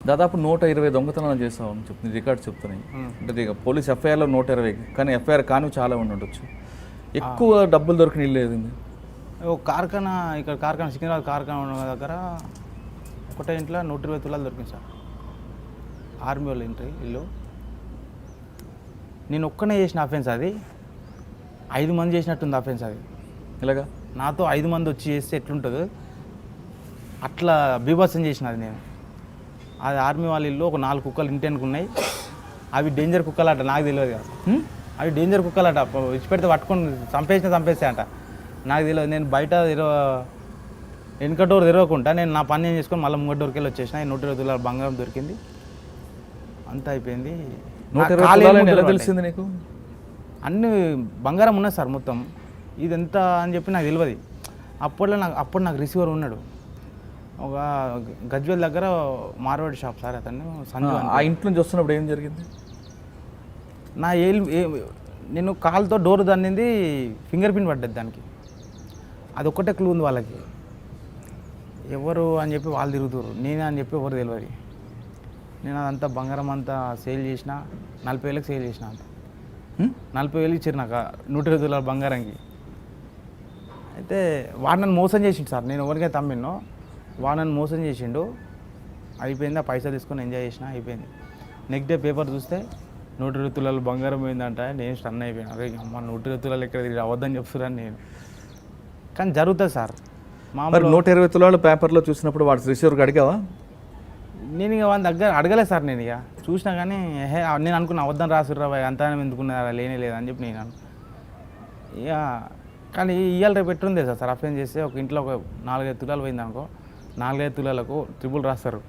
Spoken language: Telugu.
దాదాపు 120 దొంగతనాలు చేస్తావు అని చెప్తుంది రికార్డ్స్ చెప్తున్నాయి. అంటే ఇక పోలీస్ ఎఫ్ఐఆర్లో 120, కానీ ఎఫ్ఐఆర్ కానీ చాలా ఉండొచ్చు. ఎక్కువ డబ్బులు దొరికిన ఇల్లు ఏది? ఒక కార్ఖానా, ఇక్కడ కార్ఖానా సికింద్రాబాద్ కార్ఖానా ఉన్న దగ్గర ఒకటే ఇంట్లో 120 తులాలు దొరికింది సార్. ఆర్మీ వాళ్ళ ఇంటి ఇల్లు. నేను ఒక్కనే చేసిన అఫెన్స్ అది. 5 మంది చేసినట్టుంది అఫెన్స్ అది. ఇలాగా నాతో 5 మంది వచ్చి చేస్తే ఎట్లుంటుందో అట్లా బీభత్సం చేసిన అది నేను. అది ఆర్మీ వాళ్ళ ఇల్లు. ఒక 4 కుక్కలు ఇంటెన్కు ఉన్నాయి. అవి డేంజర్ కుక్కలు అట, నాకు తెలియదు కదా. అవి డేంజర్ కుక్కలు అట, ఇచ్చిపెడితే పట్టుకొని చంపేస్తే అంట. నాకు తెలియదు. నేను బయట వెనుక డోర్ తెరవకుండా నేను నా పని నేను చేసుకొని మళ్ళీ ముంగ డోర్కి వెళ్ళి వచ్చేసిన. 120 తులాల బంగారం దొరికింది. అంతా అయిపోయింది. 120 ఎలా తెలిసింది నీకు? అన్ని బంగారం ఉన్నాయి సార్ మొత్తం. ఇది ఎంత అని చెప్పి నాకు తెలియదు. అప్పుడు నాకు రిసీవర్ ఉన్నాడు ఒక గజ్వేల్ దగ్గర మార్వాడి షాప్ సార్. అతను సంజు. ఆ ఇంట్లో నుంచి వస్తున్నప్పుడు ఏం జరిగింది? నా నేను కాలుతో డోర్ దన్నింది, ఫింగర్ ప్రింట్ పడ్డది దానికి. అది ఒక్కటే క్లూ ఉంది వాళ్ళకి. ఎవరు అని చెప్పి వాళ్ళు తిరుగుతారు, నేనే అని చెప్పి ఎవరు తెలియదు. నేను అదంతా బంగారం అంతా సేల్ చేసిన. 40,000కి సేల్ చేసిన. అంత 40,000 ఇచ్చారు నాకు 120 తులాల బంగారంకి. అయితే వాడు నన్ను మోసం చేసిండు సార్. నేను ఎవరికైతే తమ్మినో వాడు నన్ను మోసం చేసిండు. అయిపోయింది. ఆ పైసలు తీసుకొని ఎంజాయ్ చేసిన, అయిపోయింది. నెక్స్ట్ డే పేపర్ చూస్తే 120 తులాల బంగారం పోయిందంట. నేను స్టన్ అయిపోయాను. అరే అమ్మ, 120 తులాలు ఎక్కడ తిరిగి అవద్దని చెప్తున్నాను నేను. కానీ జరుగుతుంది సార్. మామూలు 120 తులాలు పేపర్లో చూసినప్పుడు వాడు రిసీవర్కి అడిగావా? నేను ఇక వాళ్ళ దగ్గర అడగలేదు సార్. నేను ఇక చూసినా కానీ నేను అనుకున్నా అవద్దని రాసుర్రా అంతా ఎందుకున్నారా, లేనే లేదని చెప్పి నేను ఇక. కానీ ఇవాళ రేపు ఎట్లుంది సార్ అఫెన్స్ చేస్తే ఒక ఇంట్లో ఒక 4-5 తులాలు పోయింది అనుకో, 4-5 తులాలకు ట్రిపుల్ రాస్తారు.